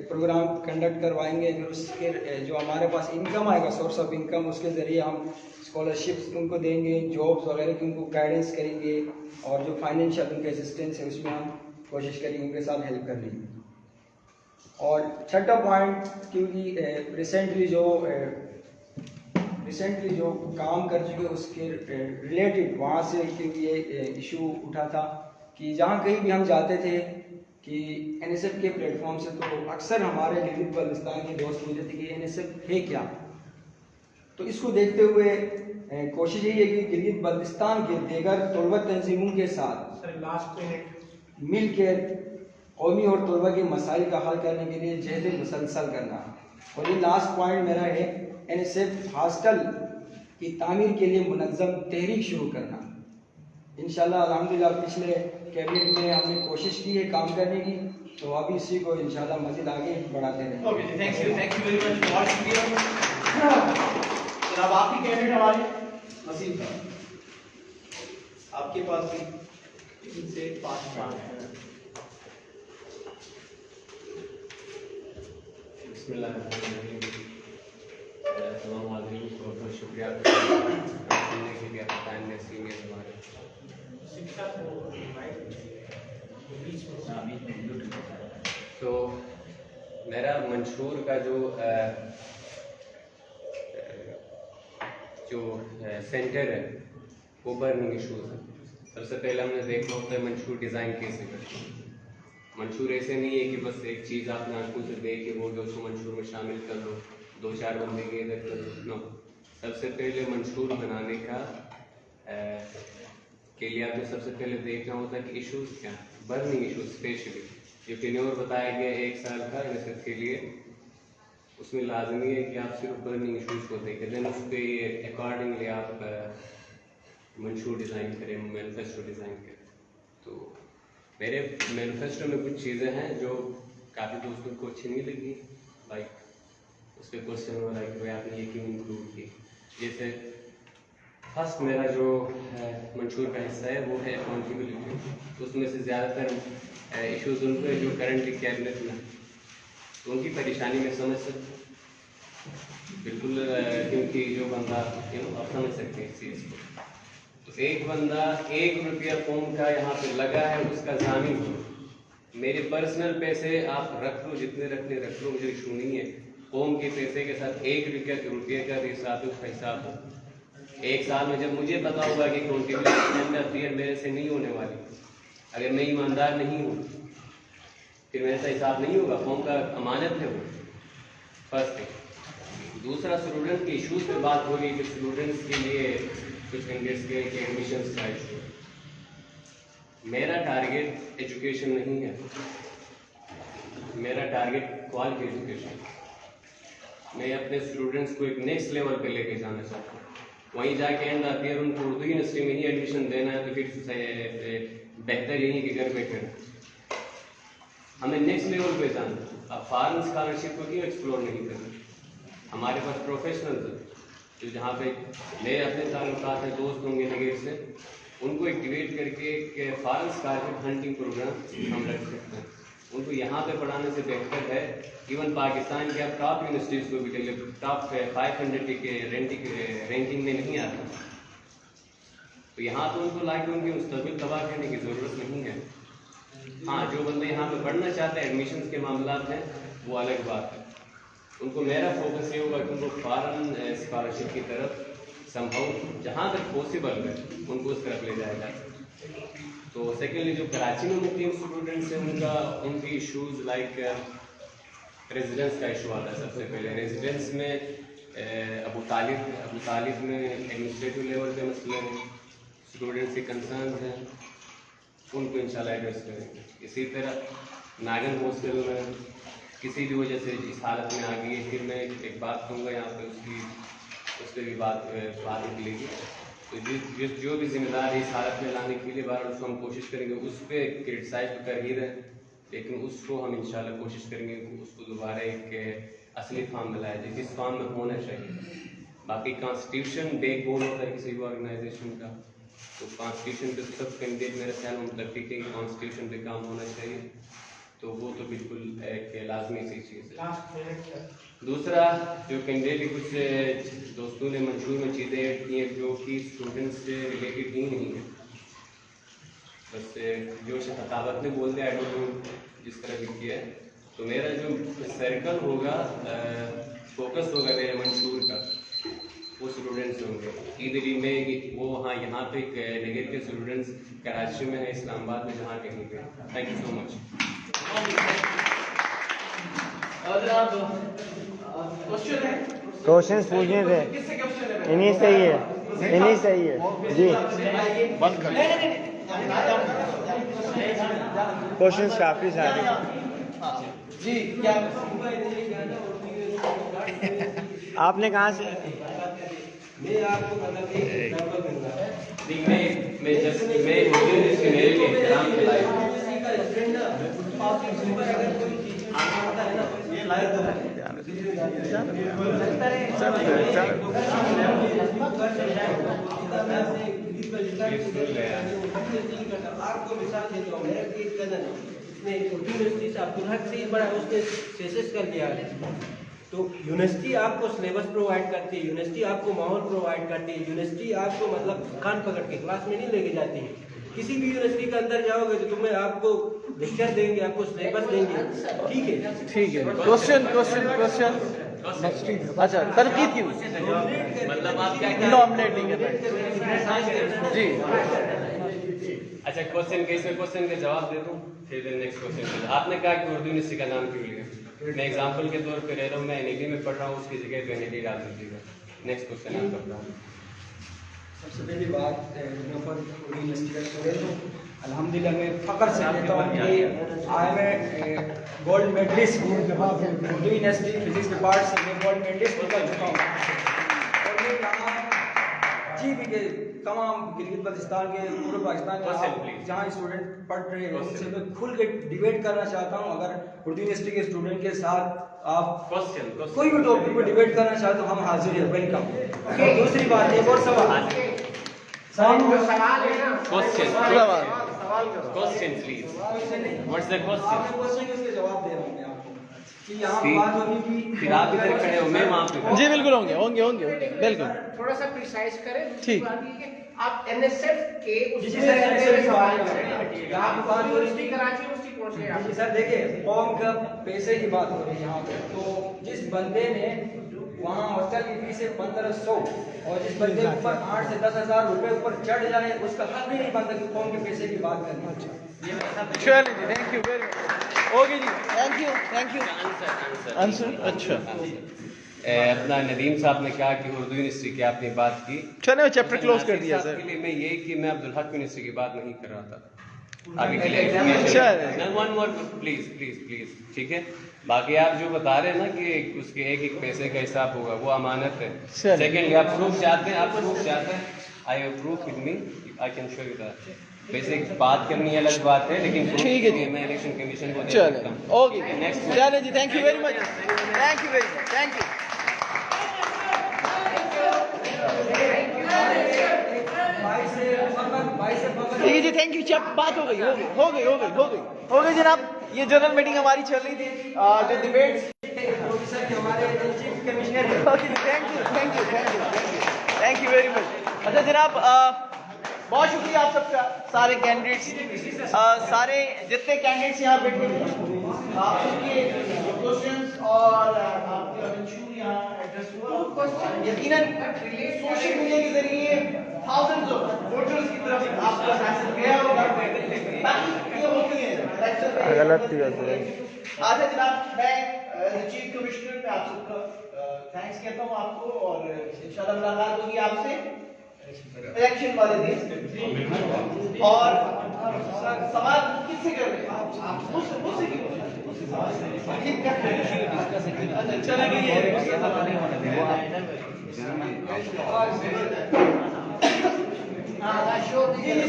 پروگرام کنڈکٹ کروائیں گے. پھر اس کے جو ہمارے پاس انکم آئے گا, سورس آف انکم, اس کے ذریعے ہم اسکالرشپس ان کو دیں گے, جابس وغیرہ کی ان کو گائیڈنس کریں گے, اور جو فائنینشیل ان کے اسسٹینس ہے اس میں ہم کوشش کریں گے ان کے ساتھ ہیلپ کرنے کی. اور چھٹا پوائنٹ, کیونکہ ریسنٹلی جو کام کر چکے اس کے ریلیٹڈ وہاں سے کیونکہ یہ ایشو اٹھا تھا کہ جہاں کہیں بھی ہم جاتے تھے کہ NSF کے پلیٹ فارم سے تو اکثر ہمارے گلگت بلتستان کے دوست پوچھتے تھے کہ NSF ہے کیا. تو اس کو دیکھتے ہوئے کوشش یہی ہے کہ گلگت بلتستان کے دیگر طلبہ تنظیموں کے ساتھ مل کے قومی اور طلبہ کے مسائل کا حل کرنے کے لیے جہد مسلسل کرنا. اور یہ لاسٹ پوائنٹ میرا ہے, این ایس ایف ہاسٹل کی تعمیر کے لیے منظم تحریک شروع کرنا. انشاءاللہ الحمدللہ پچھلے کیبنٹ میں ہم نے کوشش کی ہے کام کرنے کی, تو ابھی اسی کو انشاءاللہ مزید آگے بڑھاتے رہیں. اوکے تھینک یو ویری مچ, بہت شکریہ جناب. آپ کی کیبنٹ ہمارے وسیم صاحب, آپ کے پاس بھی 3 سے 5 ہیں. بسم اللہ الرحمن الرحیم. تمام حاضرین کو بہت شکریہ سننے کے لیے, ٹائم میں سینئر ہمارے. تو میرا منشور کا جو سینٹر ہے وہ برننگ ایشوز ہے. سب سے پہلے ہم نے دیکھنا ہوتا ہے منشور ڈیزائن کیسے کرتے ہیں. منشور ایسے نہیں ہے کہ بس ایک چیز آپ نے آنکھوں سے دیکھ کے وہ اس کو منشور میں شامل کر دو, 2-4 بندے کے ادھر کر دو. نو, سب سے پہلے منشور بنانے کا کے لیے آپ نے سب سے پہلے دیکھنا ہوتا ہے کہ ایشوز کیا ہیں. برننگ ایشوز اسپیشلی جو ٹینیور بتایا گیا 1 سال کا این ایس ایف کے لیے, اس میں لازمی ہے کہ آپ صرف برننگ ایشوز کو دیکھیں, دین اس پہ اکارڈنگلی آپ منشور ڈیزائن کریں, مینیفیسٹو ڈیزائن کریں. تو میرے مینیفیسٹو میں کچھ چیزیں ہیں جو کافی دوستوں کو اچھی نہیں لگی, لائک اس پہ کوشچن ہو رہا ہے کہ بھائی آپ نے یہ کیوں انکلوڈ کی. جیسے فرسٹ میرا جو منشور کا حصہ ہے وہ ہے اکاؤنٹیبلٹی. اس میں سے زیادہ تر ایشوز ان پہ جو کرنٹلی کیبنٹ میں, تو ان کی پریشانی میں سمجھ سکتا ہوں بالکل, کیونکہ جو بندہ آپ سمجھ سکتے ہیں اس چیز کو. تو ایک بندہ 1 روپیہ قوم کا یہاں پہ لگا ہے, اس کا ضامن ہو. میرے پرسنل پیسے آپ رکھ لو, جتنے رکھنے رکھ لو, مجھے ایشو نہیں ہے. قوم کے پیسے کے ساتھ 1 روپیہ کا حساب اس کا حساب ہو. 1 سال میں جب مجھے پتا ہوگا کہ اکاؤنٹیبلٹی میرے سے نہیں ہونے والی, اگر میں ایماندار نہیں ہوں پھر میرے سے حساب نہیں ہوگا. قوم کا امانت ہے وہ, فرسٹ تھنگ. دوسرا, اسٹوڈنٹ کے ایشوز پہ بات ہو رہی ہے کہ اسٹوڈنٹس کے لیے کچھ کینڈیڈیٹس کے ایڈمیشنس کا ایشو. میرا ٹارگیٹ ایجوکیشن نہیں ہے, میرا ٹارگیٹ کوالٹی ایجوکیشن. میں اپنے اسٹوڈنٹس کو ایک نیکسٹ لیول پہ لے کے جانا چاہتا ہوں. وہیں جا کے اینڈ آتی ہے ان کو اردو یونیورسٹی میں ہی ایڈمیشن دینا ہے, تو پھر بہتر یہی کہ گھر بیٹھے ہمیں نیکسٹ لیول پہ جانا. اب فارن اسکالرشپ کو کیوں ایکسپلور نہیں کرنا. ہمارے پاس پروفیشنلز ہیں جو جہاں پہ میرے اپنے تعلقات ہیں, دوست ہوں گے نگیٹ سے, ان کو ایکٹیویٹ کر کے کہ فارن اسکالرشپ ہنٹنگ پروگرام ہم رکھ سکتے ہیں. ان کو یہاں پہ پڑھانے سے بہتر ہے ایون پاکستان کے اب ٹاپ یونیورسٹیز کو بھی ٹاپ 500 کے رینکنگ میں نہیں آتا. تو یہاں تو ان کو لا کے ان کے مستقبل تباہ کرنے کی ضرورت نہیں ہے. ہاں, جو بندے یہاں پہ پڑھنا چاہتے ہیں, ایڈمیشنس کے معاملات ہیں, وہ الگ بات ہے. ان کو میرا فوکس یہ ہوگا کہ ان کو فارن اسکالرشپ کی طرف سمبھاؤ جہاں تک پاسبل ہے ان کو اس طرف لے جایا جائے. تو سیکنڈلی جو کراچی میں مقیم اسٹوڈنٹس ہیں ان کی ایشوز لائک ریزیڈنس کا ایشو آتا ہے. سب سے پہلے ریزیڈنس میں ابو طالب میں ایڈمنسٹریٹو لیول پہ مسئلے ہیں, اسٹوڈنٹس کے کنسرنز ہیں, ان کو انشاءاللہ ایڈریس کریں گے. اسی طرح ناگن ہاسٹل میں کسی بھی وجہ سے اس حالت میں آ گئی ہے, پھر میں ایک بات کہوں گا یہاں پہ, اس پہ بھی بات نکلے گی. تو جو بھی ذمہ دار ہے اس حالت میں لانے کے لیے بار اس کو ہم کوشش کریں گے. اس پہ کرٹیسائز تو کر ہی رہے, لیکن اس کو ہم انشاءاللہ کوشش کریں گے کہ اس کو دوبارہ ایک اصلی فارم میں لایا جائے جس فارم میں ہونا چاہیے. باقی کانسٹیٹیوشن بیک بون ہوتا ہے کسی بھی آرگنائزیشن کا, تو کانسٹیٹیوشن پہ سب کینڈیڈیٹ میرے خیال میں مطلب ٹھیک ہے کہ کانسٹیٹیوشن پہ کام ہونا چاہیے, تو وہ تو بالکل ایک لازمی سی چیز ہے. دوسرا, جو کینڈیڈیٹ کچھ دوستوں نے منشور میں چیزیں ایڈ کی ہیں جو کہ اسٹوڈنٹس سے ریلیٹڈ ہی نہیں ہیں, بس جو خطابت نے بول دیا آئی ڈونٹ نو جس طرح بھی کیا ہے. تو میرا جو سرکل ہوگا, فوکس ہوگا میرے منشور کا, وہ اسٹوڈنٹس ہوں گے. ادھر میں وہ وہاں یہاں پہ نگر کے اسٹوڈنٹس کراچی میں ہیں, اسلام آباد میں, جہاں کہیں پہ. Thank you so much. Questions پوچھنے تھے, انہیں صحیح ہے جی, بند کر کوشچنس کافی سارے جی. کیا آپ نے کہاں سے میں آپ کو مطلب ایک ایگزامپل دوں گا. میں اردو یونیورسٹی میرے لیے احترام کے لائق ہوں. آپ کو مثال دیتا ہوں, میرا ایک کزن ہے, اس نے اردو یونیورسٹی سے عبدالحق سے بڑا اس نے تھیسس کر لیا ہے. تو یونیورسٹی آپ کو سلیبس پرووائڈ کرتی ہے, یونیورسٹی آپ کو ماحول پرووائڈ کرتی ہے, یونیورسٹی آپ کو مطلب کان پکڑ کے کلاس میں نہیں لے کے جاتی ہے. کسی بھی یونیورسٹی کے اندر جاؤ گے تو تمہیں آپ کو لیکچر دیں گے, آپ کو سلیبس دیں گے, ٹھیک ہے. ٹھیک ہے, کوشچن اچھا تنقید کی مطلب آپ کیا نامنیٹ نہیں کرنا جی. اچھا کوشچن کے اس میں کوشچن کا جواب دے دوں, پھر نیکسٹ کوشچن. آپ نے کہا کہ اردو یونیورسٹی کا نام کیوں لیا؟ میں ایگزامپل کے طور پہ رہ رہا ہوں, میں این میں پڑھ رہا ہوں, اس کی جگہ پہ این ڈال دیجیے گا. نیکسٹ کوشچن آپ کا. سب سے پہلی بات اردو یونیورسٹی کا اسٹوڈنٹ ہوں. الحمدللہ میں فخر سے کہتا ہوں کہ I am gold medallist Urdu university physics department سے میں گولڈ میڈلسٹ نکل چکا ہوں. اور میں یہاں جی بھی کہ تمام گلگت بلتستان کے پورے پاکستان کے جہاں اسٹوڈنٹ پڑھ رہے ہیں ان سے میں کھل کے ڈیبیٹ کرنا چاہتا ہوں. اگر اردو یونیورسٹی کے اسٹوڈنٹ کے ساتھ آپ کوئی بھی ٹاپک پہ ڈیبیٹ کرنا چاہتے ہو, ہم حاضر ہیں, ویلکم. دوسری بات ایک اور سوال question please. What's the question? آپ نے کوشچن کے اس کے جواب دے رہا ہوں میں آپ کو کہ یہاں بات ہونی تھی. پھر آپ ادھر کھڑے ہو, میں وہاں پہ. جی بالکل ہوں گے بالکل. تھوڑا سا پریسائز کریں. ٹھیک. آپ این ایس ایف کے سوال کریں, آپ یونیورسٹی کراچی یونیورسٹی پہنچے آپ. جی سر دیکھیں, قوم کا پیسے کی بات ہو رہی ہے یہاں پہ. تو جس بندے نے وہاں ہاسٹل کی فیس ہے 1500 اور جس بندے کے اوپر 8 سے 10,000 روپے اوپر چڑھ جائے, اس کا حق بھی نہیں بنتا کہ قوم کے پیسے کی بات کرنا. چلیے جی, thank you very much. Okay جی, تھینک یو. آنسر اچھا. اپنا ندیم صاحب نے کہا کہ اردو یونیورسٹی کی آپ نے بات کی. چلے میں چیپٹر کلوز کر دیا سر. کے لیے میں یہ کہ میں عبدالحق یونیورسٹی کی بات نہیں کر رہا تھا. ابھی clear one more please please please, ٹھیک ہے. باقی آپ جو بتا رہے ہیں نا کہ اس کے ایک پیسے کا حساب ہوگا, وہ امانت ہے. سیکنڈلی آپ پروف چاہتے ہیں, I have proof with me, I can show you that. Basic بات کرنی الگ بات ہے, لیکن ٹھیک ہے جی, میں الیکشن کمیشن کو دے دیتا ہوں. Okay next. چلیں جی, thank you very much. Thank you very much. Thank you. ٹھیک ہے جی, تھینک یو. چپ بات ہو گئی جناب. یہ جنرل میٹنگ ہماری چل رہی تھی, جو ڈیبیٹ. تھینک یو ویری مچ. اچھا جناب, بہت شکریہ آپ سب کا, سارے کینڈیڈیٹس, سارے جتنے کینڈیڈیٹس یہاں بیٹھے ہیں, آپ سب کے کوشچنس اور آپ کا منشور یہاں ایڈریس ہوا. یقیناً سوشل میڈیا کے ذریعے thousands of voters کی طرف آپ کا میسج گیا ہوگا. باقی یہ ہوتی ہیں غلط ہی ہوتا ہے. آج جناب میں چیف کمشنر میں آپ سب کا تھینکس کہتا ہوں آپ کو, اور انشاءاللہ ملاقات ہوگی آپ سے الیکشن والے دن. اور سوال کس سے کر رہے ہیں آپ؟ مجھ سے کیوں؟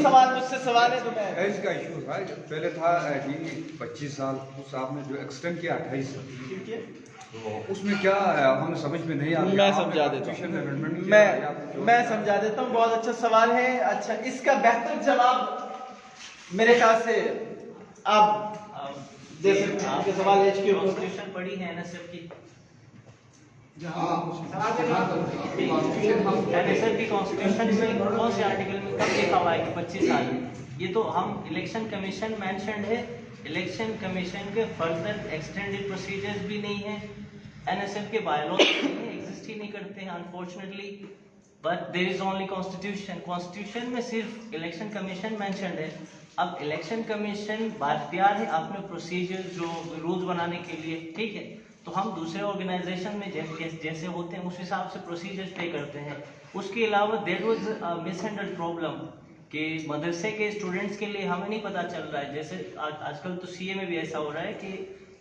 سوال مجھ سے سوال ہے تو میں ایج کا ایشو تھا. پہلے تھا 25 سال, اس آپ نے جو ایکسٹینڈ کیا 28 سال, تو اس میں کیا ہمیں سمجھ میں نہیں آتا. میں سمجھا دیتا ہوں, میں سمجھا دیتا ہوں. بہت اچھا سوال ہے. اچھا, اس کا بہتر جواب میرے خیال سے آپ دے سکتے ہیں کہ سوال ایج کے کانسٹیٹیوشن پڑھی ہے این ایس ایف کی. این ایس ایف کی کانسٹیٹیوشن میں کون سے آرٹیکل میں کب لکھا ہوا ہے کہ 25 سال؟ یہ تو ہم الیکشن کمیشن مینشنڈ ہے, الیکشن کمیشن کے فردر ایکسٹینڈیڈ پروسیجرز بھی نہیں ہیں, این ایس ایف کے بائی لاز ایگزسٹ ہی نہیں کرتے ہیں unfortunately, but there is only constitution. Constitution میں صرف الیکشن کمیشن مینشنڈ ہے. اب الیکشن کمیشن بااختیار ہے اپنے پروسیجر جو رولز بنانے کے لیے, ٹھیک ہے. تو ہم دوسرے آرگنائزیشن میں جیسے ہوتے ہیں اس حساب سے پروسیجر طے کرتے ہیں. اس کے علاوہ there was miss handled problem کہ مدرسے کے اسٹوڈنٹس کے لیے ہمیں نہیں پتہ چل رہا ہے. جیسے آج کل تو سی اے میں بھی ایسا ہو رہا ہے کہ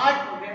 8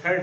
3rd,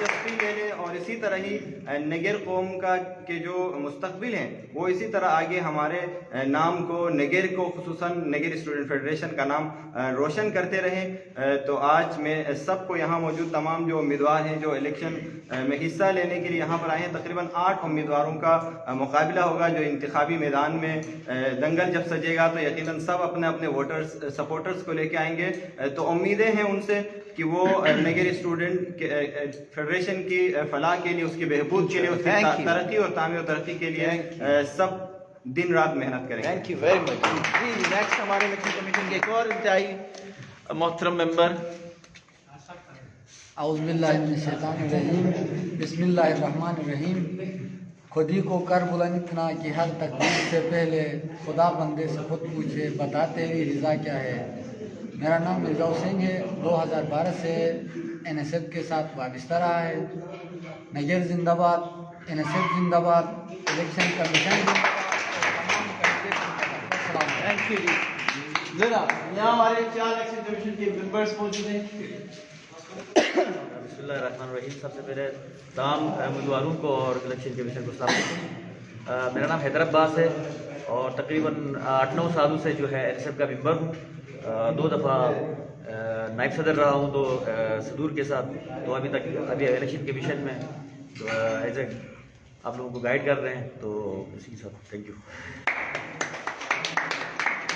دلچسپی لے لے اور اسی طرح ہی نگر قوم کا کے جو مستقبل ہیں وہ اسی طرح آگے ہمارے نام کو نگر کو خصوصاً نگر اسٹوڈنٹ فیڈریشن کا نام روشن کرتے رہیں۔ تو آج میں سب کو یہاں موجود تمام جو امیدوار ہیں جو الیکشن میں حصہ لینے کے لیے یہاں پر آئے ہیں، تقریباً 8 امیدواروں کا مقابلہ ہوگا جو انتخابی میدان میں دنگل جب سجے گا تو یقیناً سب اپنے اپنے ووٹرز سپورٹرز کو لے کے آئیں گے۔ تو امیدیں ہیں ان سے کہ وہ نگر اسٹوڈنٹ فیڈریشن کی فلاح کے لیے، اس کی بہبود کے لیے، اس کی ترقی اور تعمیر و ترقی کے لیے سب دن رات محنت کریں گے۔ Thank you very much. جی نیکسٹ ہمارے الیکشن کمیشن کے ایک اور انتہائی محترم ممبر۔ اعوذ باللہ من الشیطان الرجیم، بسم اللہ الرحمن الرحیم۔ خودی کو کر بلند اتنا کہ ہر تقدیر سے پہلے خدا بندے سے خود پوچھے بتا تیری رضا کیا ہے۔ میرا نام مرزا حسین ہے، 2012 سے NSF کے ساتھ وابستہ رہا ہے۔ نگر زندہ باد، NSF زندہ باد، الیکشن کمیشن زندہ باد۔ تھینک یو جی۔ ذرا یہاں ہمارے 4 الیکشن کمیشن کے ممبرس موجود ہیں۔ بسم اللہ الرحمن الرحیم۔ سب سے پہلے تمام امیدواروں کو اور الیکشن کمیشن کو السلام علیکم۔ میرا نام حیدر عباس ہے اور تقریباً 8-9 سالوں سے جو ہے NSF کا ممبر ہوں۔ 2 دفعہ نائب صدر رہا ہوں تو صدور کے ساتھ، تو ابھی الیکشن کمیشن میں ایز اے آپ لوگوں کو گائیڈ کر رہے ہیں، تو اسی کے ساتھ تھینک یو۔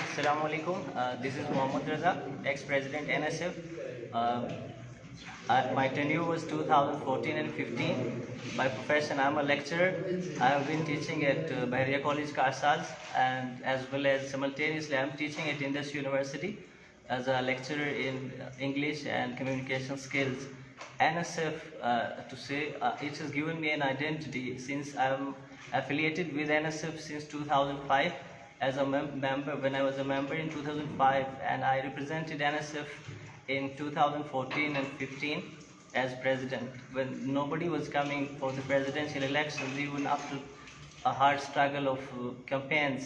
السلام علیکم، this is Muhammad Raza, ex president NSF. My tenure was 2014 and 15. By profession, I'm a lecturer. I have been teaching at Bahariya College, Karsals, and as well as simultaneously I'm teaching at Indus University as a lecturer in English and communication skills. NSF, it has given me an identity since I'm affiliated with NSF since 2005. As a member, when I was a member in 2005, and I represented NSF in 2014 and 15 as president, when nobody was coming for the presidential elections, even after a hard struggle of campaigns.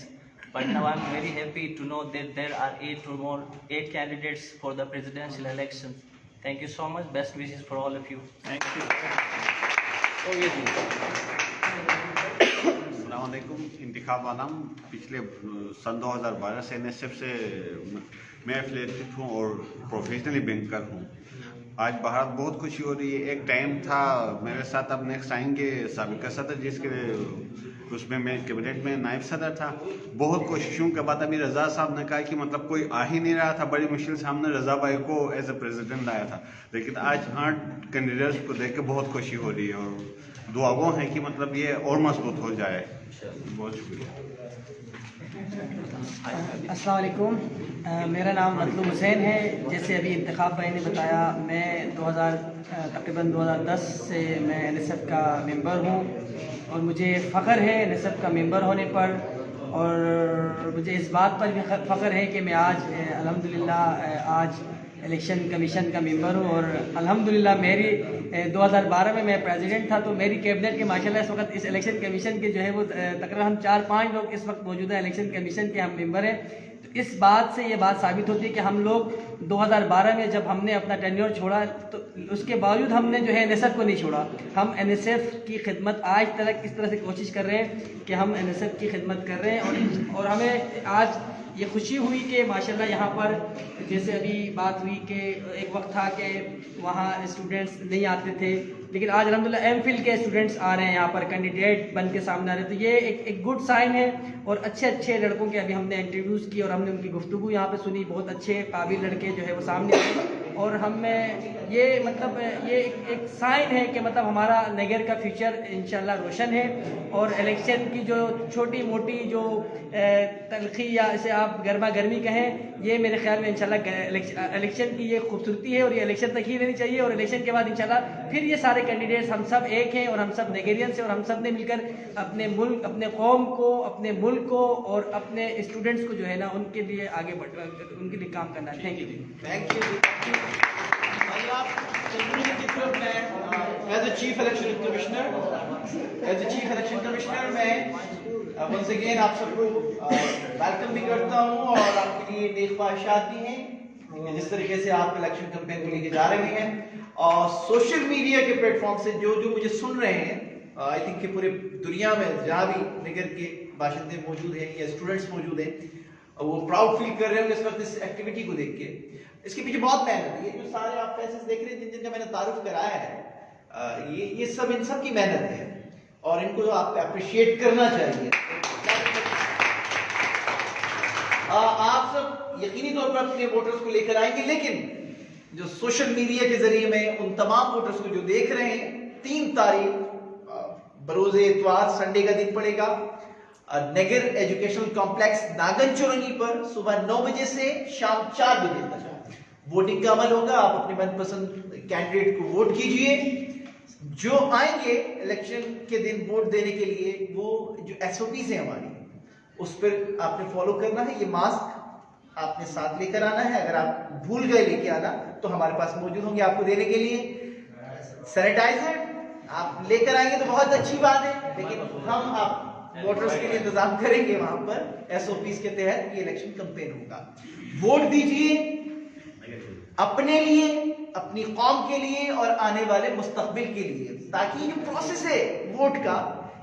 But now I'm very happy to know that there are 8 candidates for the presidential elections. Thank you so much. Best wishes for all of you. Thank you. Oh, yes, السلام علیکم۔ انتخاب عالم پچھلے سن 2012 سے NSF سے میں affiliated ہوں اور professionally banker ہوں۔ آج بہت بہت خوشی ہو رہی ہے۔ ایک ٹائم تھا میرے ساتھ، اب نیکسٹ آئیں گے سابقہ صدر جس کے اس میں کیبنٹ میں نائب صدر تھا۔ بہت کوششوں کے بعد ابھی رضا صاحب نے کہا کہ مطلب کوئی آ ہی نہیں رہا تھا، بڑی مشکل سے ہم نے رضا بھائی کو ایز اے پریزیڈنٹ لایا تھا، لیکن آج 8 کینڈیڈیٹس کو دیکھ کے بہت خوشی ہو رہی ہے اور دعا وہ ہے کہ مطلب یہ اور مضبوط ہو جائے۔ بہت شکریہ۔ السلام علیکم، میرا نام مطلوب حسین ہے۔ جیسے ابھی انتخاب بھائی نے بتایا، میں تقریباً 2010 سے میں NSF کا ممبر ہوں اور مجھے فخر ہے NSF کا ممبر ہونے پر، اور مجھے اس بات پر بھی فخر ہے کہ میں آج الحمدللہ آج الیکشن کمیشن کا ممبر ہوں، اور الحمدللہ میری 2012 میں پریزیڈنٹ تھا تو میری کیبنٹ کے ماشاءاللہ اس وقت اس الیکشن کمیشن کے جو ہے وہ تقریباً ہم 4-5 لوگ اس وقت موجودہ الیکشن کمیشن کے ہم ممبر ہیں۔ تو اس بات سے یہ بات ثابت ہوتی ہے کہ ہم لوگ 2012 میں جب ہم نے اپنا ٹینیور چھوڑا تو اس کے باوجود ہم نے جو ہے NSF کو نہیں چھوڑا۔ ہم NSF کی خدمت آج تک اس طرح سے کوشش کر رہے ہیں کہ ہم NSF کی خدمت کر رہے ہیں، اور ہمیں آج یہ خوشی ہوئی کہ ماشاءاللہ یہاں پر جیسے ابھی بات ہوئی کہ ایک وقت تھا کہ وہاں اسٹوڈنٹس نہیں آتے تھے، لیکن آج الحمدللہ MPhil کے اسٹوڈنٹس آ رہے ہیں یہاں پر، کینڈیڈیٹ بن کے سامنے آ رہے ہیں، تو یہ ایک گڈ سائن ہے۔ اور اچھے لڑکوں کے ابھی ہم نے انٹرویوز کی اور ہم نے ان کی گفتگو یہاں پہ سنی، بہت اچھے قابل لڑکے جو ہے وہ سامنے آئے، اور ہمیں یہ مطلب یہ ایک سائن ہے کہ مطلب ہمارا نگر کا فیوچر انشاءاللہ روشن ہے، اور الیکشن کی جو چھوٹی موٹی جو تلخی یا اسے آپ گرما گرمی کہیں، یہ میرے خیال میں انشاءاللہ الیکشن کی یہ خوبصورتی ہے، اور یہ الیکشن تک ہی رہنی چاہیے، اور الیکشن کے بعد انشاءاللہ پھر یہ سارے کینڈیڈیٹس ہم سب ایک ہیں، اور ہم سب نگیرینس ہیں، اور ہم سب نے مل کر اپنے ملک، اپنے قوم کو، اپنے ملک کو اور اپنے اسٹوڈنٹس کو جو ہے نا ان کے لیے آگے ان کے لیے کام کرنا ہے۔ Thank you. Thank you. As a chief election commissioner میں ونس اگین آپ سب کو ویلکم بھی کرتا ہوں، اور آپ کے لیے نیک خواہشات بھی ہیں کہ جس طریقے سے آپ الیکشن کمپین کو لے کے جا رہے ہیں، اور سوشل میڈیا کے پلیٹ فارم سے جو مجھے سن رہے ہیں، آئی تھنک کہ پورے دنیا میں جہاں بھی نگر کے باشندے موجود ہیں یا اسٹوڈنٹس موجود ہیں، وہ پراؤڈ فیل کر رہے ہوں گے اس وقت اس ایکٹیویٹی کو دیکھ کے. اس کے پیچھے بہت محنت ہے. یہ جو سارے آپ فیسز دیکھ رہے ہیں جن کا میں نے تعارف کرایا ہے، یہ سب ان سب کی محنت ہے اور ان کو آپ اپریشیٹ کرنا چاہیے. آپ سب یقینی طور پر اپنے ووٹرز کو لے کر آئیں گے، لیکن جو سوشل میڈیا کے ذریعے میں ان تمام ووٹرز کو جو دیکھ رہے ہیں، 3 تاریخ بروز اتوار سنڈے کا دن پڑے گا، نگر ایجوکیشنل کمپلیکس ناگن چورنگی پر صبح 9 بجے سے شام 4 بجے تک ووٹنگ کا عمل ہوگا. آپ اپنے من پسند کینڈیڈیٹ کو ووٹ کیجئے. جو آئیں گے الیکشن کے دن ووٹ دینے کے لیے، وہ جو SOPs ہیں ہماری، اس پر آپ نے فالو کرنا ہے. یہ ماسک آپ نے ساتھ لے کر آنا ہے، اگر آپ بھول گئے لے کے آنا تو ہمارے پاس موجود ہوں گے آپ کو دینے کے لیے. سینیٹائزر آپ لے کر آئیں گے تو بہت اچھی بات ہے، لیکن ہم آپ ووٹرز کے لیے انتظام کریں گے وہاں پر. SOPs کے تحت یہ الیکشن کمپین ہوگا. ووٹ دیجئے اپنے لیے، اپنی قوم کے لیے اور آنے والے مستقبل کے لیے، تاکہ یہ پروسیس ہے ووٹ کا،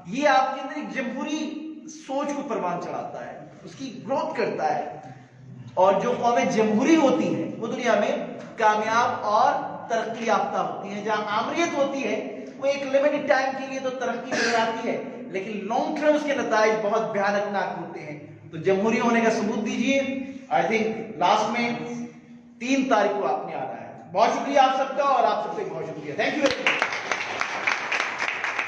یہ آپ کے اندر ایک جمہوری سوچ کو پروان چڑھاتا ہے، اس کی گروتھ کرتا ہے. اور جو قومیں جمہوری ہوتی ہیں وہ دنیا میں کامیاب اور ترقی یافتہ ہوتی ہیں. جہاں آمریت ہوتی ہے وہ ایک لمیٹڈ ٹائم کے لیے تو ترقی نظر آتی ہے، لیکن لانگ ٹرم اس کے نتائج بہت بھیانک ہوتے ہیں. تو جمہوری ہونے کا ثبوت دیجئے. آئی تھنک لاسٹ میں 3 تاریخ کو آپ نے آنا ہے. بہت شکریہ آپ سب کا، اور آپ سب کا بہت شکریہ. Thank you.